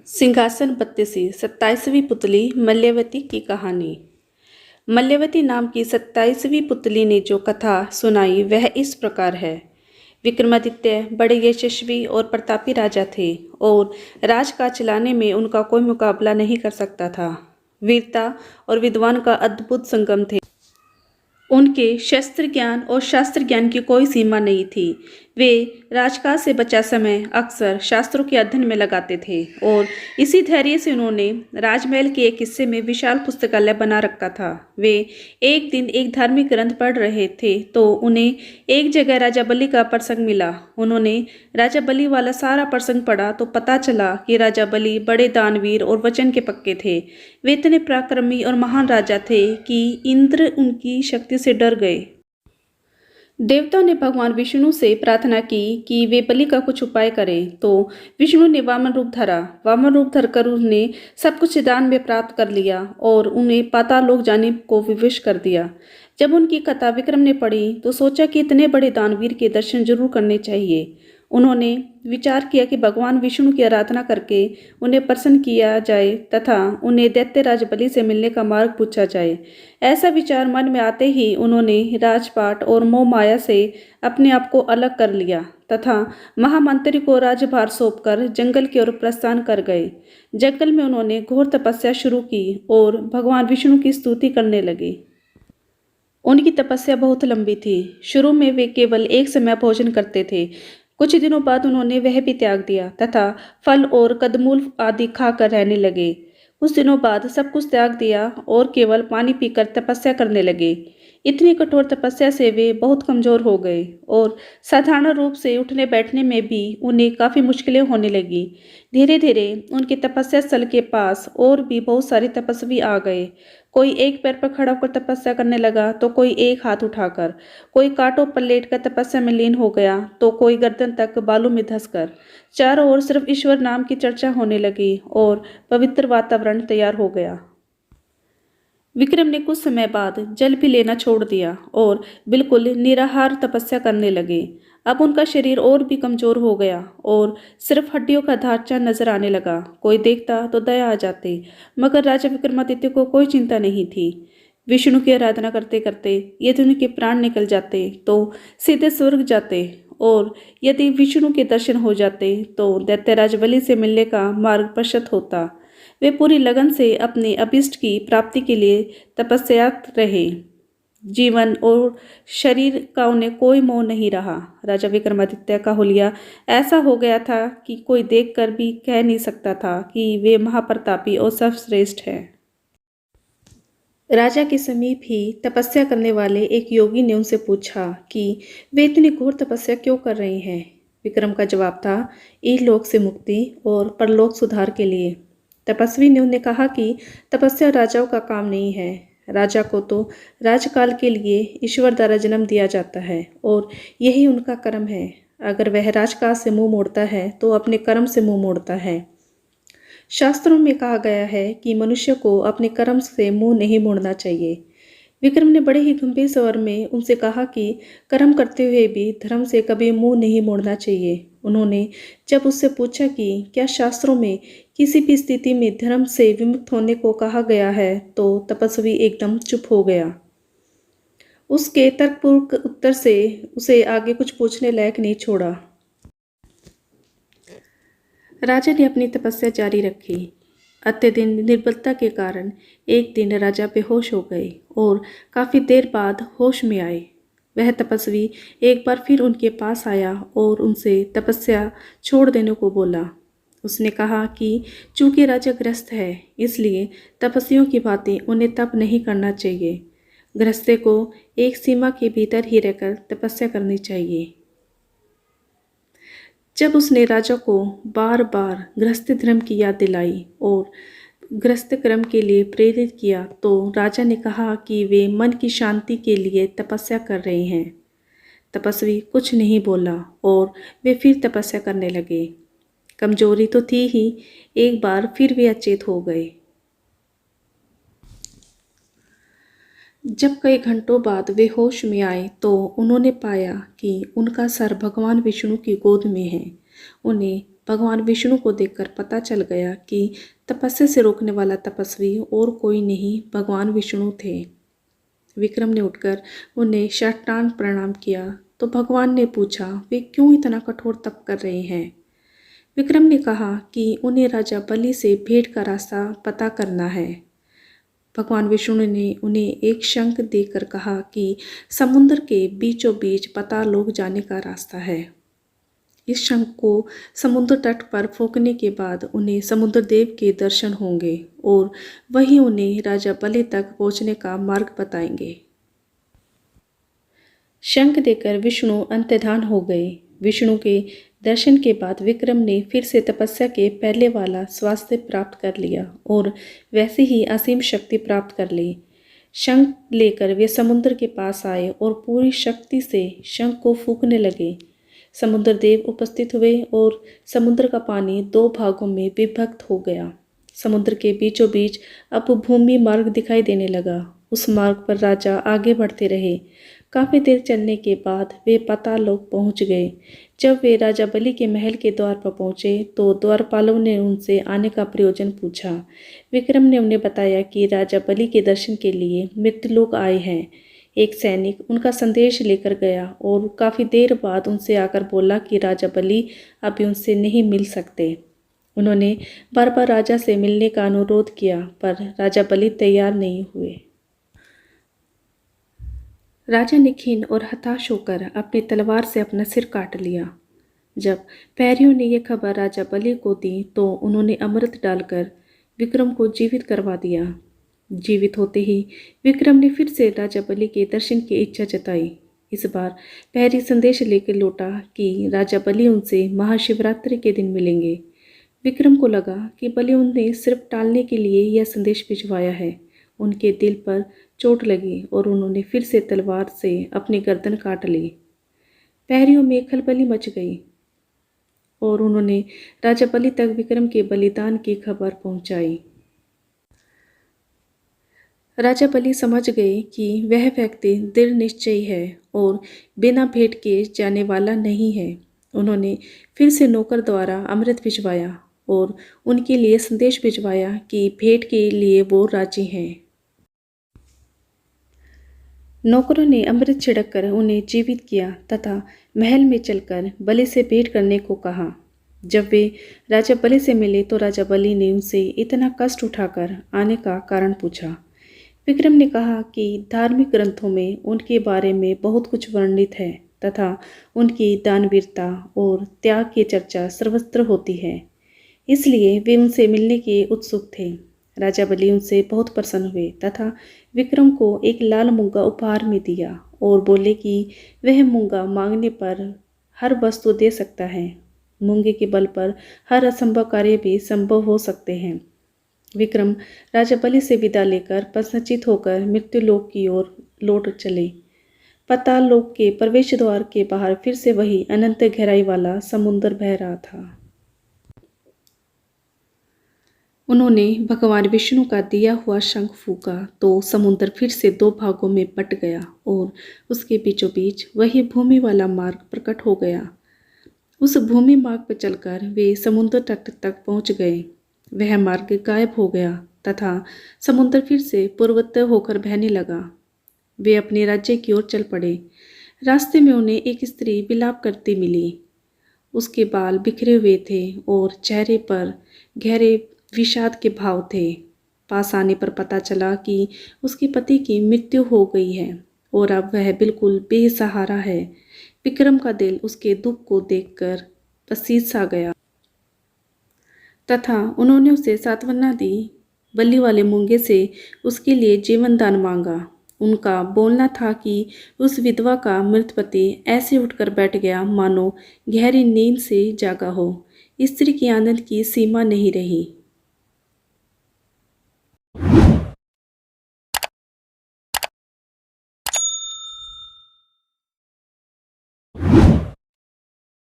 सिंहासन बत्तीसी 27वीं पुतली मल्यवती की कहानी। मल्यवती नाम की 27वीं पुतली ने जो कथा सुनाई वह इस प्रकार है। विक्रमादित्य बड़े यशस्वी और प्रतापी राजा थे और राजकाज चलाने में उनका कोई मुकाबला नहीं कर सकता था। वीरता और विद्वान का अद्भुत संगम थे। उनके शस्त्र ज्ञान और शास्त्र ज्ञान की कोई सीमा नहीं थी। वे राजकाज से बचा समय अक्सर शास्त्रों के अध्ययन में लगाते थे और इसी धैर्य से उन्होंने राजमहल के एक हिस्से में विशाल पुस्तकालय बना रखा था। वे एक दिन एक धार्मिक ग्रंथ पढ़ रहे थे तो उन्हें एक जगह राजा बलि का प्रसंग मिला। उन्होंने राजा बलि वाला सारा प्रसंग पढ़ा तो पता चला कि राजा बलि बड़े दानवीर और वचन के पक्के थे। वे इतने पराक्रमी और महान राजा थे कि इंद्र उनकी शक्ति से डर गए। देवताओं ने भगवान विष्णु से प्रार्थना की कि वे बलि का कुछ उपाय करें, तो विष्णु ने वामन रूप धरा। वामन रूप धरकर उन्होंने सब कुछ दान में प्राप्त कर लिया और उन्हें पाताल लोक जाने को विवश कर दिया। जब उनकी कथा विक्रम ने पढ़ी तो सोचा कि इतने बड़े दानवीर के दर्शन जरूर करने चाहिए। उन्होंने विचार किया कि भगवान विष्णु की आराधना करके उन्हें प्रसन्न किया जाए तथा उन्हें दैत्यराज बलि से मिलने का मार्ग पूछा जाए। ऐसा विचार मन में आते ही उन्होंने राजपाट और मोह माया से अपने आप को अलग कर लिया तथा महामंत्री को राजभार सौंपकर जंगल की ओर प्रस्थान कर गए। जंगल में उन्होंने घोर तपस्या शुरू की और भगवान विष्णु की स्तुति करने लगे। उनकी तपस्या बहुत लंबी थी। शुरू में वे केवल एक समय भोजन करते थे। कुछ दिनों बाद उन्होंने वह भी त्याग दिया तथा फल और कंदमूल आदि खाकर रहने लगे। कुछ दिनों बाद सब कुछ त्याग दिया और केवल पानी पीकर तपस्या करने लगे। इतनी कठोर तपस्या से वे बहुत कमजोर हो गए और साधारण रूप से उठने बैठने में भी उन्हें काफ़ी मुश्किलें होने लगी। धीरे धीरे उनके तपस्या स्थल के पास और भी बहुत सारे तपस्वी आ गए। कोई एक पैर पर खड़ा होकर तपस्या करने लगा तो कोई एक हाथ उठाकर, कोई कांटों पर लेटकर तपस्या में लीन हो गया तो कोई गर्दन तक बालों में धंसकर। चारों ओर सिर्फ ईश्वर नाम की चर्चा होने लगी और पवित्र वातावरण तैयार हो गया। विक्रम ने कुछ समय बाद जल भी लेना छोड़ दिया और बिल्कुल निराहार तपस्या करने लगे। अब उनका शरीर और भी कमजोर हो गया और सिर्फ हड्डियों का ढांचा नजर आने लगा। कोई देखता तो दया आ जाती, मगर राजा विक्रमादित्य को कोई चिंता नहीं थी। विष्णु की आराधना करते करते यदि उनके प्राण निकल जाते तो सीधे स्वर्ग जाते और यदि विष्णु के दर्शन हो जाते तो दैत्यराज बलि से मिलने का मार्ग प्रशस्त होता। वे पूरी लगन से अपने अभीष्ट की प्राप्ति के लिए तपस्यारत रहे। जीवन और शरीर का उन्हें कोई मोह नहीं रहा। राजा विक्रमादित्य का हुलिया ऐसा हो गया था कि कोई देखकर भी कह नहीं सकता था कि वे महाप्रतापी और सर्वश्रेष्ठ हैं। राजा के समीप ही तपस्या करने वाले एक योगी ने उनसे पूछा कि वे इतनी घोर तपस्या क्यों कर रहे हैं। विक्रम का जवाब था, इहलोक से मुक्ति और परलोक सुधार के लिए। तपस्वी ने उन्हें कहा कि तपस्या राजाओं का काम नहीं है। राजा को तो राजकाल के लिए ईश्वर द्वारा जन्म दिया जाता है और यही उनका कर्म है। अगर वह राजकाज से मुंह मोड़ता है तो अपने कर्म से मुंह मोड़ता है। शास्त्रों में कहा गया है कि मनुष्य को अपने कर्म से मुंह नहीं मोड़ना चाहिए। विक्रम ने बड़े ही गंभीर स्वर में उनसे कहा कि कर्म करते हुए भी धर्म से कभी मुंह नहीं मोड़ना चाहिए। उन्होंने जब उससे पूछा कि क्या शास्त्रों में किसी भी स्थिति में धर्म से विमुक्त होने को कहा गया है तो तपस्वी एकदम चुप हो गया। उसके तर्कपूर्ण उत्तर से उसे आगे कुछ पूछने लायक नहीं छोड़ा। राजा ने अपनी तपस्या जारी रखी। अत्यधिक निर्बलता के कारण एक दिन राजा बेहोश हो गए और काफ़ी देर बाद होश में आए। वह तपस्वी एक बार फिर उनके पास आया और उनसे तपस्या छोड़ देने को बोला। उसने कहा कि चूंकि राजा गृहस्थ है इसलिए तपस्वियों की बातें उन्हें तप नहीं करना चाहिए। गृहस्थे को एक सीमा के भीतर ही रहकर तपस्या करनी चाहिए। जब उसने राजा को बार बार गृहस्थ धर्म की याद दिलाई और गृहस्थ कर्म के लिए प्रेरित किया तो राजा ने कहा कि वे मन की शांति के लिए तपस्या कर रहे हैं। तपस्वी कुछ नहीं बोला और वे फिर तपस्या करने लगे। कमजोरी तो थी ही, एक बार फिर वे अचेत हो गए। जब कई घंटों बाद वे होश में आए तो उन्होंने पाया कि उनका सर भगवान विष्णु की गोद में है। उन्हें भगवान विष्णु को देखकर पता चल गया कि तपस्या से रोकने वाला तपस्वी और कोई नहीं भगवान विष्णु थे। विक्रम ने उठकर उन्हें साष्टांग प्रणाम किया तो भगवान ने पूछा वे क्यों इतना कठोर तप कर रहे हैं। विक्रम ने कहा कि उन्हें राजा बलि से भेंट का रास्ता पता करना है। भगवान विष्णु ने उन्हें एक शंख देकर कहा कि समुद्र के बीचों बीच पाताल लोक जाने का रास्ता है। इस शंख को समुद्र तट पर फूंकने के बाद उन्हें समुद्र देव के दर्शन होंगे और वही उन्हें राजा बलि तक पहुंचने का मार्ग बताएंगे। शंख देकर विष्णु अंतर्धान हो गए। विष्णु के दर्शन के बाद विक्रम ने फिर से तपस्या के पहले वाला स्वास्थ्य प्राप्त कर लिया और वैसे ही असीम शक्ति प्राप्त कर ली। शंख लेकर वे समुद्र के पास आए और पूरी शक्ति से शंख को फूंकने लगे। समुद्र देव उपस्थित हुए और समुद्र का पानी 2 भागों में विभक्त हो गया। समुद्र के बीचों बीच अब भूमि मार्ग दिखाई देने लगा। उस मार्ग पर राजा आगे बढ़ते रहे। काफ़ी देर चलने के बाद वे पाताल लोक पहुंच गए। जब वे राजा बलि के महल के द्वार पर पहुंचे तो द्वारपालों ने उनसे आने का प्रयोजन पूछा। विक्रम ने उन्हें बताया कि राजा बलि के दर्शन के लिए मृत्युलोक आए हैं। एक सैनिक उनका संदेश लेकर गया और काफ़ी देर बाद उनसे आकर बोला कि राजा बलि अभी उनसे नहीं मिल सकते। उन्होंने बार बार राजा से मिलने का अनुरोध किया पर राजा बलि तैयार नहीं हुए। राजा ने खीन और हताश होकर अपनी तलवार से अपना सिर काट लिया। जब पैरियों ने यह खबर राजा बलि को दी तो उन्होंने अमृत डालकर विक्रम को जीवित करवा दिया। जीवित होते ही विक्रम ने फिर से राजा बलि के दर्शन की इच्छा जताई। इस बार पैरी संदेश लेकर लौटा कि राजा बलि उनसे महाशिवरात्रि के दिन मिलेंगे। विक्रम को लगा कि बलि उन्हें सिर्फ टालने के लिए यह संदेश भिजवाया है। उनके दिल पर चोट लगी और उन्होंने फिर से तलवार से अपनी गर्दन काट ली। पैरियों में खलबली मच गई और उन्होंने राजा बलि तक विक्रम के बलिदान की खबर पहुंचाई। राजा बलि समझ गए कि वह व्यक्ति दृढ़ निश्चयी है और बिना भेंट किए जाने वाला नहीं है। उन्होंने फिर से नौकर द्वारा अमृत भिजवाया और उनके लिए संदेश भिजवाया कि भेंट के लिए वो राजी हैं। नौकरों ने अमृत छिड़ककर उन्हें जीवित किया तथा महल में चलकर बलि से भेंट करने को कहा। जब वे राजा बलि से मिले तो राजा बलि ने उनसे इतना कष्ट उठाकर आने का कारण पूछा। विक्रम ने कहा कि धार्मिक ग्रंथों में उनके बारे में बहुत कुछ वर्णित है तथा उनकी दानवीरता और त्याग की चर्चा सर्वत्र होती है, इसलिए वे उनसे मिलने के उत्सुक थे। राजा बलि उनसे बहुत प्रसन्न हुए तथा विक्रम को एक लाल मूंगा उपहार में दिया और बोले कि वह मूंगा मांगने पर हर वस्तु दे सकता है। मूंगे के बल पर हर असंभव कार्य भी संभव हो सकते हैं। विक्रम राजा बलि से विदा लेकर प्रसन्नचित होकर मृत्युलोक की ओर लौट चले। पाताल लोक के प्रवेश द्वार के बाहर फिर से वही अनंत गहराई वाला समुद्र बह रहा था। उन्होंने भगवान विष्णु का दिया हुआ शंख फूंका तो समुद्र फिर से 2 भागों में बट गया और उसके बीचों बीच वही भूमि वाला मार्ग प्रकट हो गया। उस भूमि मार्ग पर चलकर वे समुद्र तट तक पहुंच गए। वह मार्ग गायब हो गया तथा समुद्र फिर से पूर्वोत्तर होकर बहने लगा। वे अपने राज्य की ओर चल पड़े। रास्ते में उन्हें एक स्त्री विलाप करती मिली। उसके बाल बिखरे हुए थे और चेहरे पर गहरे विषाद के भाव थे। पास आने पर पता चला कि उसके पति की मृत्यु हो गई है और अब वह बिल्कुल बेसहारा है। विक्रम का दिल उसके दुख को देखकर पसीज सा गया तथा उन्होंने उसे सांत्वना दी। बलि वाले मूंगे से उसके लिए जीवन दान मांगा। उनका बोलना था कि उस विधवा का मृत पति ऐसे उठकर बैठ गया मानो गहरी नींद से जागा हो। स्त्री की आनंद की सीमा नहीं रही।